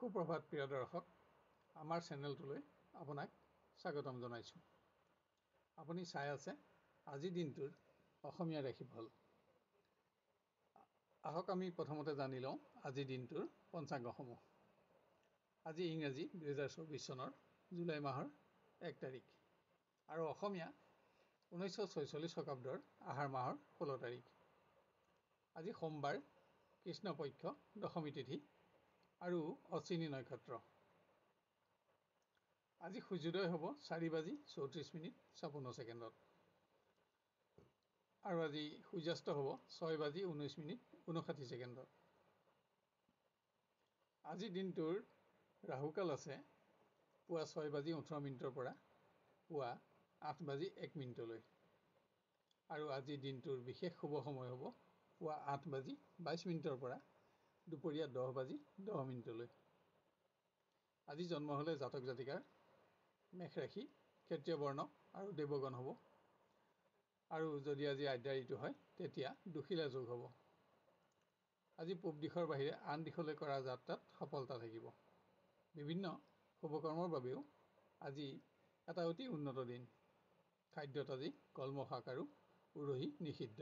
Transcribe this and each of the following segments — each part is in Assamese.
সুপ্ৰভাত প্ৰিয় দৰ্শক, আমাৰ চেনেলটোলৈ আপোনাক স্বাগতম জনাইছোঁ। আপুনি চাই আছে আজিৰ দিনটোৰ অসমীয়া ৰাশিফল। আহক আমি প্ৰথমতে জানি লওঁ আজিৰ দিনটোৰ পঞ্চাংগসমূহ। আজি ইংৰাজী 2024 চনৰ জুলাই মাহৰ 1 তাৰিখ আৰু অসমীয়া 1946 শকাব্দৰ আহাৰ মাহৰ 16 তাৰিখ। আজি সোমবাৰ, কৃষ্ণপক্ষ দশমী তিথি আৰু অশ্বিনী নক্ষত্ৰ। আজি সূৰ্যোদয় হ'ব 4:34:56 আৰু আজি সূৰ্যাস্ত হ'ব 6:19:59। আজিৰ দিনটোৰ ৰাহুকাল আছে পুৱা 6:18 পৰা পুৱা 8:01 আৰু আজিৰ দিনটোৰ বিশেষ শুভ সময় হ'ব পুৱা 8:22 পৰা দুপৰীয়া 10:10। আজি জন্ম হ'লে জাতক জাতিকাৰ মেষ ৰাশি, ক্ষত্ৰিয় বৰ্ণ আৰু দেৱগণ হ'ব। আৰু যদি আজি আদ্যা ঋতু হয় তেতিয়া দুশিলা যোগ হ'ব। আজি পূব দিশৰ বাহিৰে আন দিশলৈ কৰা যাত্ৰাত সফলতা থাকিব। বিভিন্ন শুভকৰ্মৰ বাবেও আজি এটা অতি উন্নত দিন। খাদ্যত আজি কলম শাক আৰু উৰহি নিষিদ্ধ।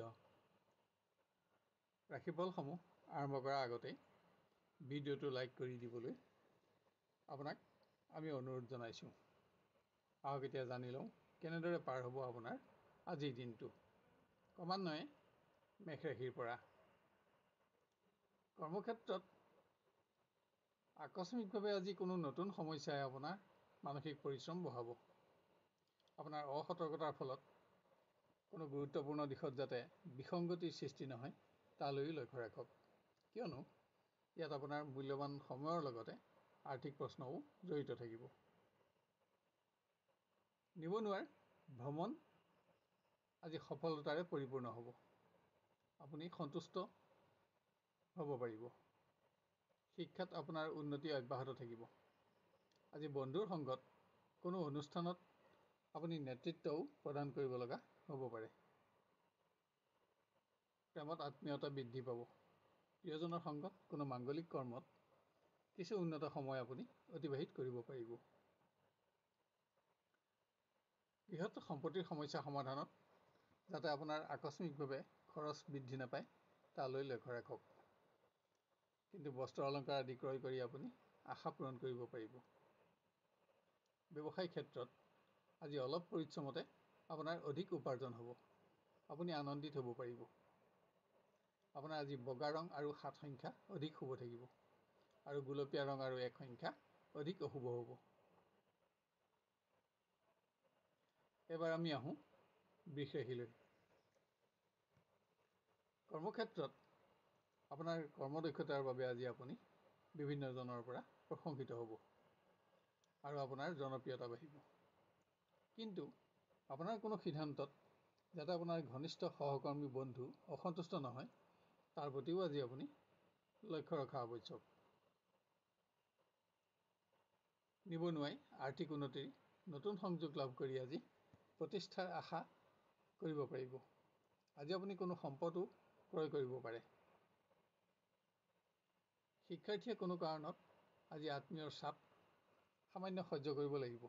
ৰাশিফলসমূহ আৰম্ভ কৰাৰ আগতে ভিডিঅ'টো লাইক কৰি দিবলৈ আপোনাক আমি অনুৰোধ জনাইছোঁ। আহক এতিয়া জানি লওঁ কেনেদৰে পাৰ হ'ব আপোনাৰ আজিৰ দিনটো। ক্ৰমান্বয়ে মেষ ৰাশিৰ পৰা কৰ্মক্ষেত্ৰত আকস্মিকভাৱে আজি কোনো নতুন সমস্যাই আপোনাৰ মানসিক পৰিশ্ৰম বঢ়াব। আপোনাৰ অসতৰ্কতাৰ ফলত কোনো গুৰুত্বপূৰ্ণ দিশত যাতে বিসংগতিৰ সৃষ্টি নহয় তালৈও লক্ষ্য ৰাখক, কিয়নো ইয়াত আপোনাৰ মূল্যৱান সময়ৰ লগতে আৰ্থিক প্ৰশ্নও জড়িত থাকিব। নিবনুৱাৰ ভ্ৰমণ আজি সফলতাৰে পৰিপূৰ্ণ হ'ব। আপুনি সন্তুষ্ট হ'ব পাৰিব। শিক্ষাত আপোনাৰ উন্নতি অব্যাহত থাকিব। আজি বন্ধুৰ সংগত কোনো অনুষ্ঠানত আপুনি নেতৃত্বও প্ৰদান কৰিব লগা হ'ব পাৰে। প্ৰেমত আত্মীয়তা বৃদ্ধি পাব। প্ৰিয়জনৰ সংগত কোনো মাংগলিক কৰ্মত কিছু উন্নত সময় আপুনি অতিবাহিত কৰিব পাৰিব। বৃহৎ সম্পত্তিৰ সমস্যা সমাধানত যাতে আপোনাৰ আকস্মিকভাৱে খৰচ বৃদ্ধি নাপায় তালৈ লক্ষ্য ৰাখক। কিন্তু বস্ত্ৰ অলংকাৰ আদি ক্ৰয় কৰি আপুনি আশা পূৰণ কৰিব পাৰিব। ব্যৱসায় ক্ষেত্ৰত আজি অলপ পৰিশ্ৰমতে আপোনাৰ অধিক উপাৰ্জন হ'ব। আপুনি আনন্দিত হ'ব পাৰিব। আপোনাৰ আজি বগা ৰং আৰু 7 সংখ্যা অধিক শুভ থাকিব আৰু গুলপীয়া ৰং আৰু 1 সংখ্যা অধিক অশুভ হ'ব। এবাৰ আমি আহোঁ বৃষ ৰাশিলৈ। কৰ্মক্ষেত্ৰত আপোনাৰ কৰ্মদক্ষতাৰ বাবে আজি আপুনি বিভিন্নজনৰ পৰা প্ৰশংসিত হ'ব আৰু আপোনাৰ জনপ্ৰিয়তা বাঢ়িব। কিন্তু আপোনাৰ কোনো সিদ্ধান্তত যাতে আপোনাৰ ঘনিষ্ঠ সহকৰ্মী বন্ধু অসন্তুষ্ট নহয় তাৰ প্ৰতিও আজি আপুনি লক্ষ্য ৰখা আৱশ্যক। নিবনুৱাই আৰ্থিক উন্নতিৰ নতুন সংযোগ লাভ কৰি আজি প্ৰতিষ্ঠাৰ আশা কৰিব পাৰিব। আজি আপুনি কোনো সম্পদো ক্ৰয় কৰিব পাৰে। শিক্ষাৰ্থীয়ে কোনো কাৰণত আজি আত্মীয়ৰ চাপ সামান্য সহ্য কৰিব লাগিব।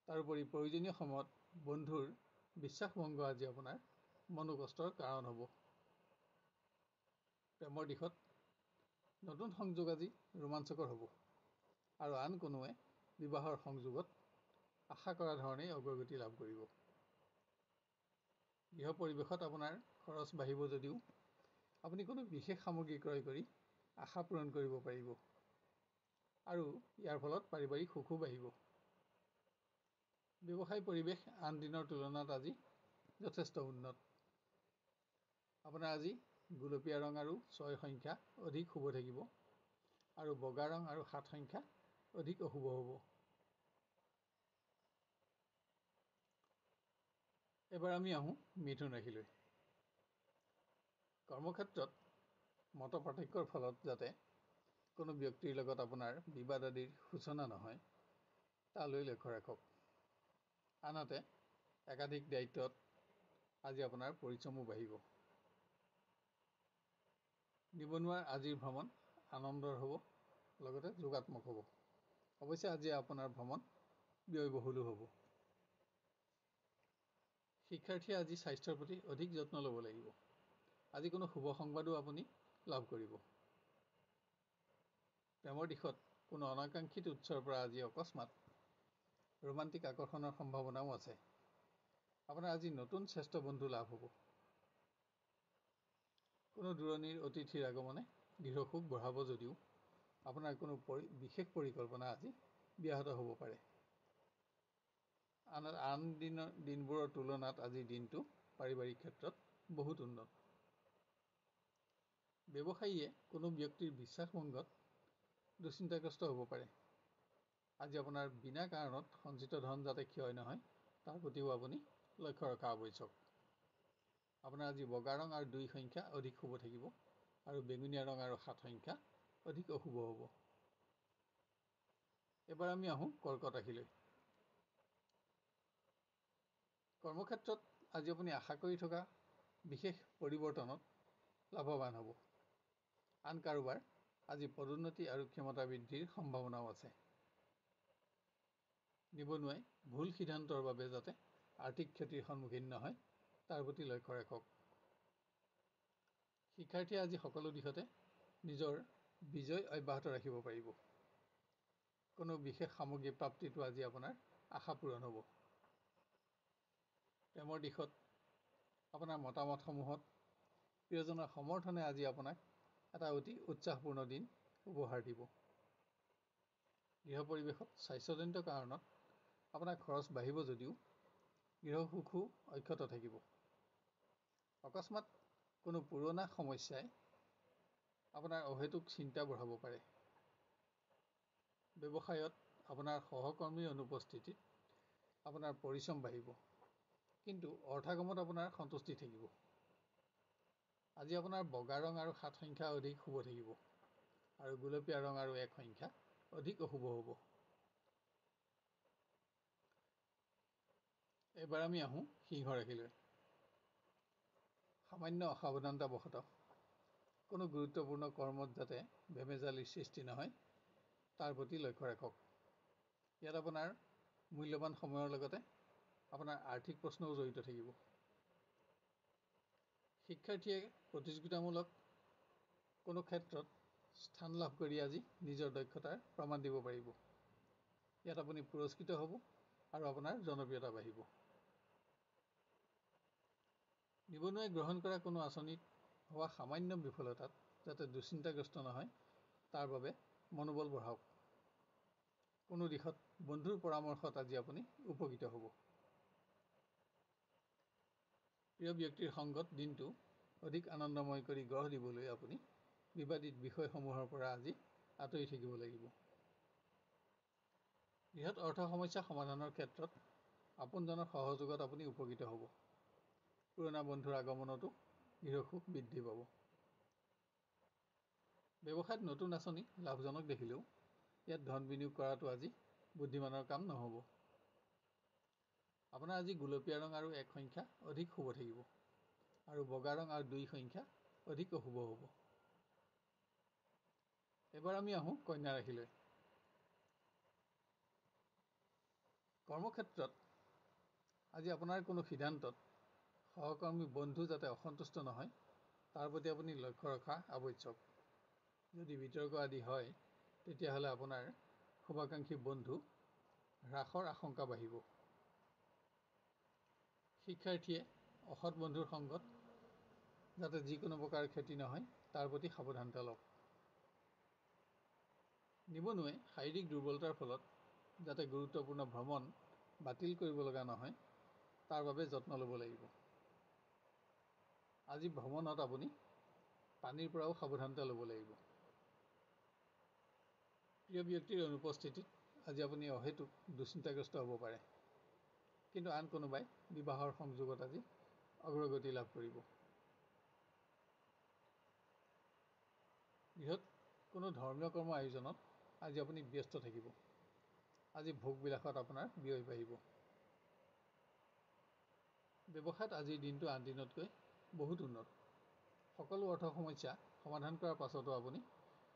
তাৰোপৰি প্ৰয়োজনীয় সময়ত বন্ধুৰ বিশ্বাসভংগ আজি আপোনাৰ মনোকষ্টৰ কাৰণ হ'ব। প্ৰেমৰ দিশত নতুন সংযোগ আজি ৰোমাঞ্চকৰ হ'ব আৰু আন কোনোৱে বিবাহৰ সংযোগত আশা কৰা ধৰণেই অগ্ৰগতি লাভ কৰিব। গৃহ পৰিৱেশত আপোনাৰ খৰচ বাঢ়িব যদিও আপুনি কোনো বিশেষ সামগ্ৰী ক্ৰয় কৰি আশা পূৰণ কৰিব পাৰিব আৰু ইয়াৰ ফলত পাৰিবাৰিক সুখো বাঢ়িব। ব্যৱসায় পৰিৱেশ আন দিনৰ তুলনাত আজি যথেষ্ট উন্নত। আপোনাৰ আজি গুলপীয়া ৰং আৰু 6 সংখ্যা অধিক শুভ থাকিব আৰু বগা ৰং আৰু 7 সংখ্যা অধিক অশুভ হ'ব। এবাৰ আমি আহোঁ মিথুন ৰাশিলৈ। কৰ্মক্ষেত্ৰত মত পাৰ্থক্যৰ ফলত যাতে কোনো ব্যক্তিৰ লগত আপোনাৰ বিবাদ আদিৰ সূচনা নহয় তালৈ লক্ষ্য ৰাখক। আনহাতে একাধিক দায়িত্বত আজি আপোনাৰ পৰিশ্ৰমো বাঢ়িব। নিবনুৱাৰ আজিৰ ভ্ৰমণ আনন্দৰ হ'ব, লগতে যোগাত্মক হ'ব। অৱশ্যে আজি আপোনাৰ ভ্ৰমণ ব্যয়বহুলো হ'ব। শিক্ষাৰ্থীয়ে আজি স্বাস্থ্যৰ প্ৰতি অধিক যত্ন ল'ব লাগিব। আজি কোনো শুভ সংবাদো আপুনি লাভ কৰিব। প্ৰেমৰ দিশত কোনো অনাকাংক্ষিত উৎসৰ পৰা আজি অকস্মাত ৰোমান্টিক আকৰ্ষণৰ সম্ভাৱনাও আছে। আপোনাৰ আজি নতুন শ্ৰেষ্ঠ বন্ধু লাভ হ'ব। কোনো দূৰণিৰ অতিথিৰ আগমনে গৃহসুখ বঢ়াব যদিও আপোনাৰ কোনো বিশেষ পৰিকল্পনা আজি ব্যাহত হ'ব পাৰে। আন দিনবোৰৰ তুলনাত আজিৰ দিনটো পাৰিবাৰিক ক্ষেত্ৰত বহুত উন্নত। ব্যৱসায়ীয়ে কোনো ব্যক্তিৰ বিশ্বাসভংগত দুশ্চিন্তাগ্ৰস্ত হ'ব পাৰে। আজি আপোনাৰ বিনা কাৰণত সঞ্চিত ধন যাতে ক্ষয় নহয় তাৰ প্ৰতিও আপুনি লক্ষ্য ৰখা আৱশ্যক। আপোনাৰ আজি বগা ৰং আৰু 2 সংখ্যা অধিক শুভ থাকিব আৰু বেঙুনীয়া ৰং আৰু 7 সংখ্যা অধিক অশুভ হ'ব। এবাৰ আমি আহোঁ কৰ্কট ৰাশিলৈ। কৰ্মক্ষেত্ৰত আজি আপুনি আশা কৰি থকা বিশেষ পৰিৱৰ্তনত লাভৱান হ'ব। আন কাৰোবাৰ আজি পদোন্নতি আৰু ক্ষমতা বৃদ্ধিৰ সম্ভাৱনাও আছে। নিবনুৱাই ভুল সিদ্ধান্তৰ বাবে যাতে আৰ্থিক ক্ষতিৰ সন্মুখীন নহয় তাৰ প্ৰতি লক্ষ্য ৰাখক। শিক্ষাৰ্থীয়ে আজি সকলো দিশতে নিজৰ বিজয় অব্যাহত ৰাখিব পাৰিব। কোনো বিশেষ সামগ্ৰী প্ৰাপ্তিটো আজি আপোনাৰ আশা পূৰণ হ'ব। প্ৰেমৰ দিশত আপোনাৰ মতামতসমূহত প্ৰিয়জনৰ সমৰ্থনে আজি আপোনাক এটা অতি উৎসাহপূৰ্ণ দিন উপহাৰ দিব। গৃহ পৰিৱেশত স্বাস্থ্যজনিত কাৰণত আপোনাৰ খৰচ বাঢ়িব যদিও গৃহসুখো অক্ষত থাকিব। অকস্মাত কোনো পুৰণা সমস্যাই আপোনাৰ অহেতুক চিন্তা বঢ়াব পাৰে। ব্যৱসায়ত আপোনাৰ সহকৰ্মীৰ অনুপস্থিতিত আপোনাৰ পৰিশ্ৰম বাঢ়িব, কিন্তু অৰ্থাগমত আপোনাৰ সন্তুষ্টি থাকিব। আজি আপোনাৰ বগা ৰং আৰু 7 সংখ্যা অধিক শুভ থাকিব আৰু গুলপীয়া ৰং আৰু 1 সংখ্যা অধিক অশুভ হ'ব। এবাৰ আমি আহোঁ সিংহ ৰাশিলৈ। সামান্য অসাৱধানতাবশতঃ কোনো গুৰুত্বপূৰ্ণ কৰ্মত যাতে বেমেজালিৰ সৃষ্টি নহয় তাৰ প্ৰতি লক্ষ্য ৰাখক। ইয়াত আপোনাৰ মূল্যৱান সময়ৰ লগতে আপোনাৰ আৰ্থিক প্ৰশ্নও জড়িত থাকিব। শিক্ষাৰ্থীয়ে প্ৰতিযোগিতামূলক কোনো ক্ষেত্ৰত স্থান লাভ কৰি আজি নিজৰ দক্ষতাৰ প্ৰমাণ দিব পাৰিব। ইয়াত আপুনি পুৰস্কৃত হ'ব আৰু আপোনাৰ জনপ্ৰিয়তা বাঢ়িব। নিবনুৱাই গ্ৰহণ কৰা কোনো আঁচনিত হোৱা সামান্য বিফলতাত যাতে দুশ্চিন্তাগ্ৰস্ত নহয় তাৰ বাবে মনোবল বঢ়াওক। কোনো দিশত বন্ধুৰ পৰামৰ্শত আজি আপুনি উপকৃত হ'ব। প্ৰিয় ব্যক্তিৰ সংগত দিনটো অধিক আনন্দময় কৰি গঢ় দিবলৈ আপুনি বিবাদিত বিষয়সমূহৰ পৰা আজি আঁতৰি থাকিব লাগিব। বৃহৎ অৰ্থ সমস্যা সমাধানৰ ক্ষেত্ৰত আপোনজনৰ সহযোগত আপুনি উপকৃত হ'ব। পুৰণা বন্ধুৰ আগমনতো গৃহসুখ বৃদ্ধি পাব। ব্যৱসায়ত নতুন আঁচনি লাভজনক দেখিলেও ইয়াত ধন বিনিয়োগ কৰাটো আজি বুদ্ধিমানৰ কাম নহ'ব। আপোনাৰ আজি গুলপীয়া ৰং আৰু 1 সংখ্যা অধিক শুভ থাকিব আৰু বগা ৰং আৰু 2 সংখ্যা অধিক অশুভ হ'ব। এবাৰ আমি আহোঁ কন্যা ৰাশিলৈ। কৰ্মক্ষেত্ৰত আজি আপোনাৰ কোনো সিদ্ধান্তত সহকৰ্মী বন্ধু যাতে অসন্তুষ্ট নহয় তাৰ প্ৰতি আপুনি লক্ষ্য ৰখা আৱশ্যক। যদি বিতৰ্ক আদি হয় তেতিয়াহ'লে আপোনাৰ শুভাকাংক্ষী বন্ধু হ্ৰাসৰ আশংকা বাঢ়িব। শিক্ষাৰ্থীয়ে অসৎ বন্ধুৰ সংগত যাতে যিকোনো প্ৰকাৰ ক্ষতি নহয় তাৰ প্ৰতি সাৱধানতা লওক। নিবনুৱাই শাৰীৰিক দুৰ্বলতাৰ ফলত যাতে গুৰুত্বপূৰ্ণ ভ্ৰমণ বাতিল কৰিব লগা নহয় তাৰ বাবে যত্ন ল'ব লাগিব। আজি ভ্ৰমণত আপুনি পানীৰ পৰাও সাৱধানতা ল'ব লাগিব। প্ৰিয় ব্যক্তিৰ অনুপস্থিতিত আজি আপুনি অহেতুক দুশ্চিন্তাগ্ৰস্ত হ'ব পাৰে, কিন্তু আন কোনোবাই বিবাহৰ সংযোগত আজি অগ্ৰগতি লাভ কৰিব। গৃহত কোনো ধৰ্মীয় কৰ্ম আয়োজনত আজি আপুনি ব্যস্ত থাকিব। আজি ভোগবিলাসত আপোনাৰ ব্যয় বাঢ়িব। ব্যৱসায়ত আজিৰ দিনটো আন দিনতকৈ বহুত উন্নত। সকলো অৰ্থ সমস্যা সমাধান কৰাৰ পাছতো আপুনি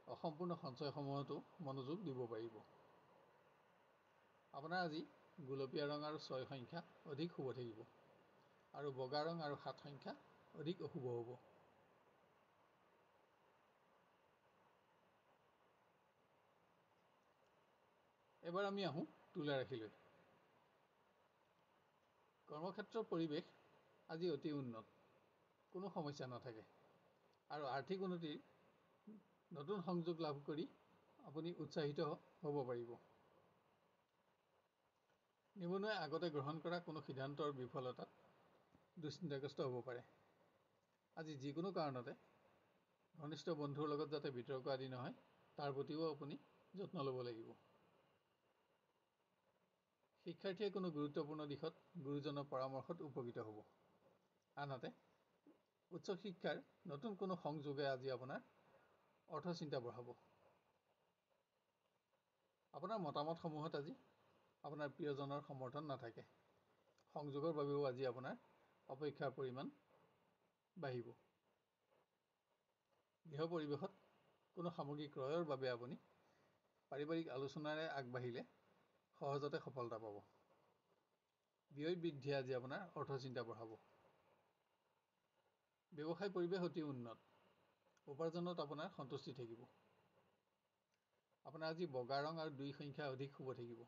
অসম্পূৰ্ণ সঞ্চয়সমূহতো মনোযোগ দিব পাৰিব। আপোনাৰ আজি গুলপীয়া ৰং আৰু 6 সংখ্যা অধিক শুভ থাকিব আৰু বগা ৰং আৰু 7 সংখ্যা অধিক অশুভ হ'ব। এবাৰ আমি আহোঁ তুলা ৰাশিলৈ। কৰ্মক্ষেত্ৰৰ পৰিৱেশ আজি অতি উন্নত, কোনো সমস্যা নাথাকে আৰু আৰ্থিক উন্নতিৰ নতুন সংযোগ লাভ কৰি আপুনি উৎসাহিত হ'ব পাৰিব। নিবনুৱাই আগতে গ্ৰহণ কৰা কোনো সিদ্ধান্তৰ বিফলতাত দুশ্চিন্তাগ্ৰস্ত হ'ব পাৰে। আজি যিকোনো কাৰণতে ঘনিষ্ঠ বন্ধুৰ লগত যাতে বিতৰ্ক আদি নহয়, তাৰ প্ৰতিও আপুনি যত্ন ল'ব লাগিব। শিক্ষাৰ্থীয়ে কোনো গুৰুত্বপূৰ্ণ দিশত গুৰুজনৰ পৰামৰ্শত উপকৃত হ'ব। আনহাতে উচ্চ শিক্ষাৰ নতুন কোনো সংযোগে আজি আপোনাৰ অৰ্থচিন্তা বঢ়াব। আপোনাৰ মতামতসমূহত আজি আপোনাৰ প্ৰিয়জনৰ সমৰ্থন নাথাকে। সংযোগৰ বাবেও আজি আপোনাৰ অপেক্ষাৰ পৰিমাণ বাঢ়িব। গৃহ পৰিৱেশত কোনো সামগ্ৰী ক্ৰয়ৰ বাবে আপুনি পাৰিবাৰিক আলোচনাৰে আগবাঢ়িলে সহজতে সফলতা পাব। ব্যয় বৃদ্ধিয়ে আজি আপোনাৰ অৰ্থচিন্তা বঢ়াব। ব্যৱসায় পৰিৱেশ অতি উন্নত, উপাৰ্জনত আপোনাৰ সন্তুষ্টি থাকিব। আপোনাৰ আজি বগা ৰং আৰু 2 সংখ্যা অধিক শুভ থাকিব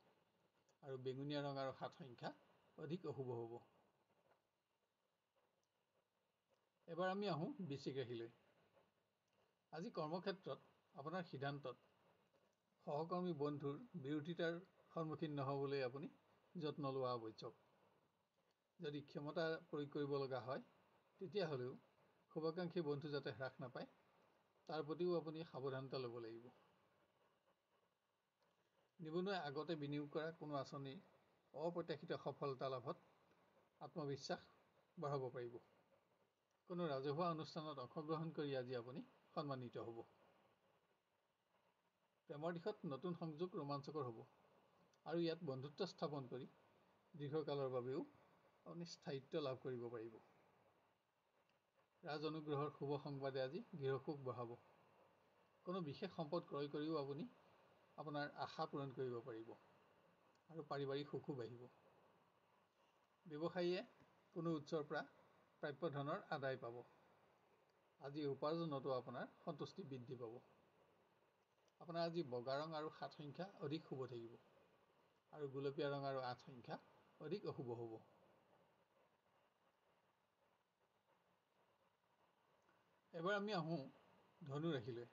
আৰু বেঙুনীয়া ৰং আৰু 7 সংখ্যা অধিক অশুভ হ'ব। এবাৰ আমি আহোঁ বৃশ্চিক ৰাশিলৈ। আজি কৰ্মক্ষেত্ৰত আপোনাৰ সিদ্ধান্তত সহকৰ্মী বন্ধুৰ বিৰোধিতাৰ সন্মুখীন নহ'বলৈ আপুনি যত্ন লোৱা আৱশ্যক। যদি ক্ষমতা প্ৰয়োগ কৰিব লগা হয়, তেতিয়াহ'লেও শুভাকাংক্ষী বন্ধু যাতে হ্ৰাস নাপায়, তাৰ প্ৰতিও আপুনি সাৱধানতা ল'ব লাগিব। নিবনুৱাই আগতে বিনিয়োগ কৰা কোনো আঁচনিৰ অপ্ৰত্যাশিত সফলতা লাভত আত্মবিশ্বাস বঢ়াব পাৰিব। কোনো ৰাজহুৱা অনুষ্ঠানত অংশগ্ৰহণ কৰি আজি আপুনি সন্মানিত হ'ব। প্ৰেমৰ দিশত নতুন সংযোগ ৰোমাঞ্চকৰ হ'ব আৰু ইয়াত বন্ধুত্ব স্থাপন কৰি দীৰ্ঘকালৰ বাবেও আপুনি স্থায়িত্ব লাভ কৰিব পাৰিব। ৰাজ অনুগ্ৰহৰ শুভ সংবাদে আজি গৃহসুখ বঢ়াব। কোনো বিশেষ সম্পদ ক্ৰয় কৰিও আপুনি আপোনাৰ আশা পূৰণ কৰিব পাৰিব আৰু পাৰিবাৰিক সুখো বাঢ়িব। ব্যৱসায়ীয়ে কোনো উৎসৰ পৰা প্ৰাপ্য ধনৰ আদায় পাব। আজি উপাৰ্জনতো আপোনাৰ সন্তুষ্টি বৃদ্ধি পাব। আপোনাৰ আজি বগা ৰং আৰু 7 সংখ্যা অধিক শুভ থাকিব আৰু গুলপীয়া ৰং আৰু 8 সংখ্যা অধিক অশুভ হ'ব। এবাৰ আমি আহোঁ ধনু ৰাশিলৈ।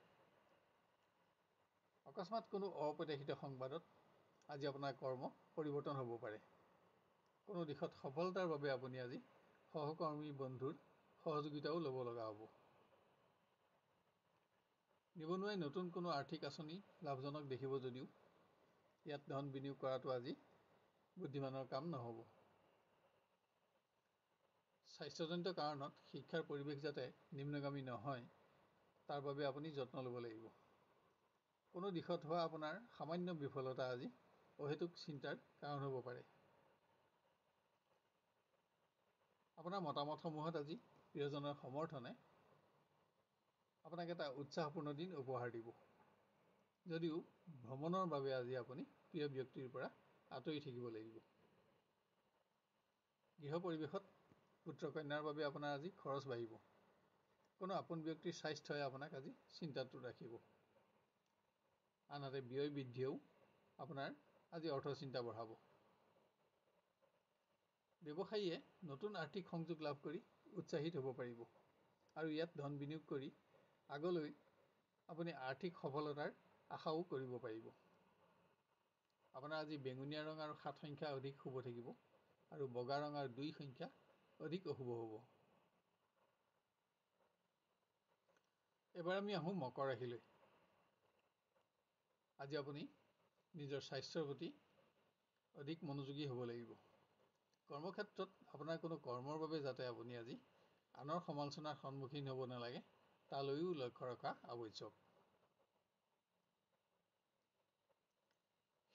অকস্মাৎ কোনো অপ্ৰত্যাশিত সংবাদত আজি আপোনাৰ কৰ্ম পৰিৱৰ্তন হ'ব পাৰে। কোনো দিশত সফলতাৰ বাবে আপুনি আজি সহকৰ্মী বন্ধুৰ সহযোগিতাও ল'ব লগা হ'ব। নিবনুৱাই নতুন কোনো আৰ্থিক আঁচনি লাভজনক দেখিব যদিও ইয়াত ধন বিনিয়োগ কৰাটো আজি বুদ্ধিমানৰ কাম নহ'ব। স্বাস্থ্যজনিত কাৰণত শিক্ষাৰ পৰিৱেশ যাতে নিম্নগামী নহয়, তাৰ বাবে আপুনি যত্ন ল'ব লাগিব। কোনো দিশত হোৱা আপোনাৰ সামান্য বিফলতা আজি অহেতুক চিন্তাৰ কাৰণ হ'ব পাৰে। আপোনাৰ মতামতসমূহত আজি প্ৰিয়জনৰ সমৰ্থনে আপোনাক এটা উৎসাহপূৰ্ণ দিন উপহাৰ দিব। যদিও ভ্ৰমণৰ বাবে আজি আপুনি প্ৰিয় ব্যক্তিৰ পৰা আঁতৰি থাকিব লাগিব। গৃহ পৰিৱেশত পুত্ৰ কন্যাৰ বাবে আপোনাৰ আজি খৰচ বাঢ়িব। কোনো আপোন ব্যক্তিৰ স্বাস্থ্যই আপোনাক আজি চিন্তাত ৰাখিব। আনহাতে ব্যয় বৃদ্ধিয়েও আপোনাৰ আজি অৰ্থচিন্তা বঢ়াব। ব্যৱসায়ীয়ে নতুন আৰ্থিক সংযোগ লাভ কৰি উৎসাহিত হ'ব পাৰিব আৰু ইয়াত ধন বিনিয়োগ কৰি আগলৈ আপুনি আৰ্থিক সফলতাৰ আশাও কৰিব পাৰিব। আপোনাৰ আজি বেঙুনীয়া ৰং আৰু 7 সংখ্যা অধিক শুভ থাকিব আৰু বগা ৰং আৰু 2 সংখ্যা অধিক অশুভ হ'ব। এবাৰ আমি আহোঁ মকৰ ৰাশিলৈ। আজি আপুনি নিজৰ স্বাস্থ্যৰ প্ৰতি অধিক মনোযোগী হ'ব লাগিব। কৰ্মক্ষেত্ৰত আপোনাৰ কোনো কৰ্মৰ বাবে যাতে আপুনি আজি আনৰ সমালোচনাৰ সন্মুখীন হ'ব নালাগে, তালৈও লক্ষ্য ৰখা আৱশ্যক।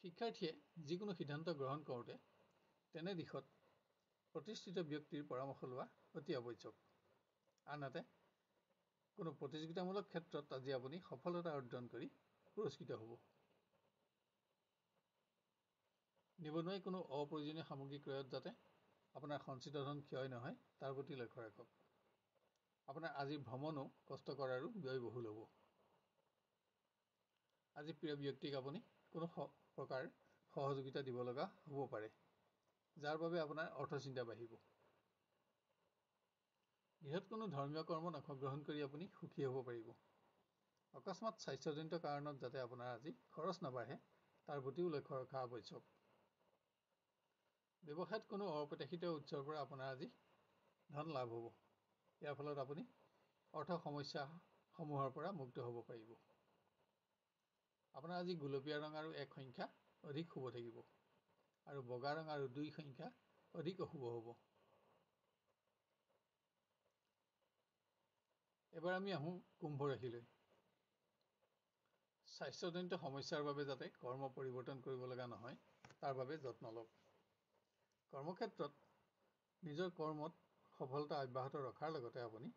শিক্ষাৰ্থীয়ে যিকোনো সিদ্ধান্ত গ্ৰহণ কৰোঁতে তেনে দিশত প্ৰতিষ্ঠিত ব্যক্তিৰ পৰামৰ্শ লোৱা অতি আৱশ্যক। আনহাতে কোনো প্ৰতিযোগিতামূলক ক্ষেত্ৰত আজি আপুনি সফলতা অৰ্জন কৰি পুৰস্কৃত হ'ব। নিবনুৱাই কোনো অপ্ৰয়োজনীয় সামগ্ৰী ক্ৰয়ত যাতে আপোনাৰ সঞ্চিত ধন ক্ষয় নহয় তাৰ প্ৰতি লক্ষ্য ৰাখক। আপোনাৰ আজিৰ ভ্ৰমণো কষ্টকৰ আৰু ব্যয়বহুল হ'ব। আজি প্ৰিয় ব্যক্তিক আপুনি কোনো প্ৰকাৰ সহযোগিতা দিব লগা হ'ব পাৰে, যাৰ বাবে আপোনাৰ অৰ্থচিন্তা বাঢ়িব। গৃহত কোনো ধৰ্মীয় কৰ্মত অংশগ্ৰহণ কৰি আপুনি সুখী হ'ব পাৰিব। অকস্মাৎ স্বাস্থ্যজনিত কাৰণত যাতে আপোনাৰ আজি খৰচ নাবাঢ়ে তাৰ প্ৰতিও লক্ষ্য ৰখা আৱশ্যক। ব্যৱসায়ত কোনো অপ্ৰত্যাশিত উৎসৰ পৰা আপোনাৰ আজি ধন লাভ হ'ব। ইয়াৰ ফলত আপুনি অৰ্থ সমস্যাসমূহৰ পৰা মুক্ত হ'ব পাৰিব। আপোনাৰ আজি গুলপীয়া ৰং আৰু 1 সংখ্যা অধিক শুভ থাকিব আৰু বগা ৰং আৰু 2 সংখ্যা অধিক অশুভ হ'ব। এবাৰ আমি আহোঁ কুম্ভ ৰাশিলৈ। স্বাস্থ্যজনিত সমস্যাৰ বাবে যাতে কৰ্ম পৰিৱৰ্তন কৰিব লগা নহয় তাৰ বাবে যত্ন লওক। কৰ্মক্ষেত্ৰত নিজৰ কৰ্মত সফলতা অব্যাহত ৰখাৰ লগতে আপুনি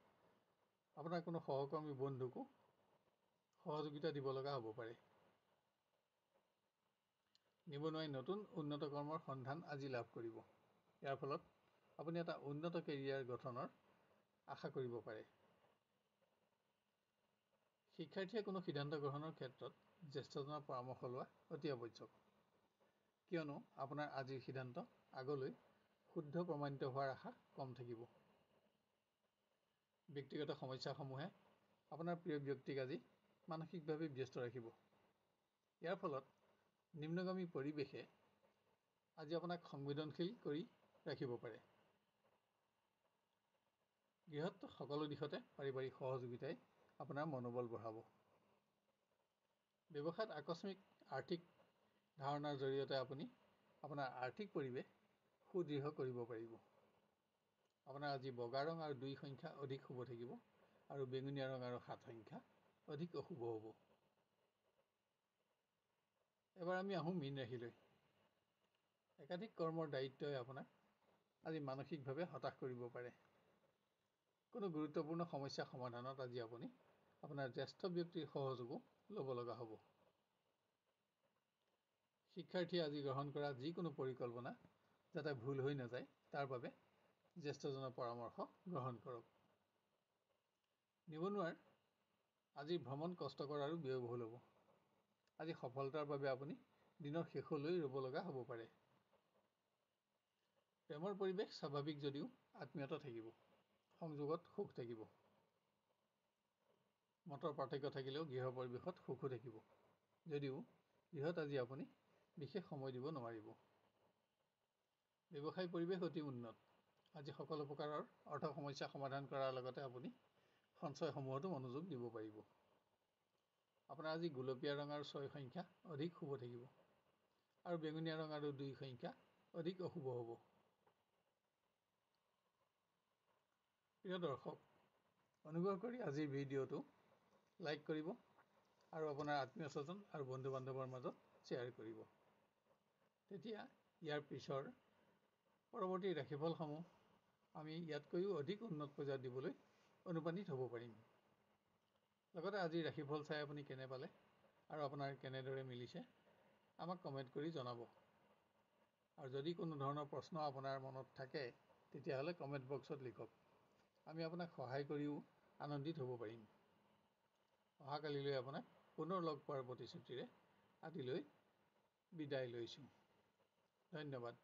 আপোনাৰ কোনো সহকৰ্মী বন্ধুকো সহযোগিতা দিব লগা হ'ব পাৰে। নিবনুৱাই নতুন উন্নত কৰ্মৰ সন্ধান আজি লাভ কৰিব। ইয়াৰ ফলত আপুনি এটা উন্নত কেৰিয়াৰ গঠনৰ আশা কৰিব পাৰে। শিক্ষাৰ্থীয়ে কোনো সিদ্ধান্ত গ্ৰহণৰ ক্ষেত্ৰত জ্যেষ্ঠজনৰ পৰামৰ্শ লোৱা অতি আৱশ্যক, কিয়নো আপোনাৰ আজিৰ সিদ্ধান্ত আগলৈ শুদ্ধ প্ৰমাণিত হোৱাৰ আশা কম থাকিব। ব্যক্তিগত সমস্যাসমূহে আপোনাৰ প্ৰিয় ব্যক্তিক আজি মানসিকভাৱে ব্যস্ত ৰাখিব। ইয়াৰ ফলত নিম্নগামী পৰিৱেশে আজি আপোনাক সংবেদনশীল কৰি ৰাখিব পাৰে। গৃহত সকলো দিশতে পাৰিবাৰিক সহযোগিতাই আপোনাৰ মনোবল বঢ়াব। ব্যৱসায়ত আকস্মিক আৰ্থিক ধাৰণাৰ জৰিয়তে আপুনি আপোনাৰ আৰ্থিক পৰিৱেশ সুদৃঢ় কৰিব পাৰিব। আপোনাৰ আজি বগা ৰং আৰু 2 সংখ্যা অধিক শুভ থাকিব আৰু বেঙুনীয়া ৰং আৰু 7 সংখ্যা অধিক অশুভ হ'ব। এবাৰ আমি আহোঁ মীন ৰাশিলৈ। একাধিক কৰ্মৰ দায়িত্বই আপোনাক আজি মানসিকভাৱে হতাশ কৰিব পাৰে। কোনো গুৰুত্বপূৰ্ণ সমস্যা সমাধানত আজি আপুনি আপোনাৰ জ্যেষ্ঠ ব্যক্তিৰ সহযোগো ল'ব লগা হ'ব। শিক্ষাৰ্থীয়ে আজি গ্ৰহণ কৰা যিকোনো পৰিকল্পনা যাতে ভুল হৈ নাযায় তাৰ বাবে জ্যেষ্ঠজনৰ পৰামৰ্শ গ্ৰহণ কৰক। নিবনুৱাৰ আজিৰ ভ্ৰমণ কষ্টকৰ আৰু ব্যয়বহুল হ'ব। আজি সফলতাৰ বাবে আপুনি দিনৰ শেষলৈ ৰ'ব লগা হ'ব পাৰে। প্ৰেমৰ পৰিৱেশ স্বাভাৱিক যদিও আত্মীয়তা থাকিব, সংযোগত সুখ থাকিব। মতৰ পাৰ্থক্য থাকিলেও গৃহ পৰিৱেশত সুখো থাকিব, যদিও গৃহত আজি আপুনি বিশেষ সময় দিব নোৱাৰিব। ব্যৱসায় পৰিৱেশ অতি উন্নত। আজি সকলো প্ৰকাৰৰ অৰ্থ সমস্যা সমাধান কৰাৰ লগতে আপুনি সঞ্চয়সমূহতো মনোযোগ দিব পাৰিব। আপোনাৰ আজি গুলপীয়া ৰং আৰু 6 সংখ্যা অধিক শুভ থাকিব আৰু বেঙুনীয়া ৰং আৰু 2 সংখ্যা অধিক অশুভ হ'ব। প্ৰিয় দৰ্শক, অনুগ্ৰহ কৰি আজিৰ ভিডিঅ'টো লাইক কৰিব আৰু আপোনাৰ আত্মীয় স্বজন আৰু বন্ধু বান্ধৱৰ মাজত শ্বেয়াৰ কৰিব। তেতিয়া ইয়াৰ পিছৰ পৰৱৰ্তী ৰাশিফলসমূহ আমি ইয়াতকৈও অধিক উন্নত পৰ্যায়ত দিবলৈ অনুপ্ৰাণিত হ'ব পাৰিম। লগতে আজিৰ ৰাশিফল চাই আপুনি কেনে পালে আৰু আপোনাৰ কেনেদৰে মিলিছে আমাক কমেণ্ট কৰি জনাব। আৰু যদি কোনো ধৰণৰ প্ৰশ্ন আপোনাৰ মনত থাকে তেতিয়াহ'লে কমেণ্ট বক্সত লিখক। আমি আপোনাক সহায় কৰিও আনন্দিত হ'ব পাৰিম। অহাকালিলৈ আপোনাক পুনৰ লগ পোৱাৰ প্ৰতিশ্ৰুতিৰে আজিলৈ বিদায় লৈছোঁ। ধন্যবাদ।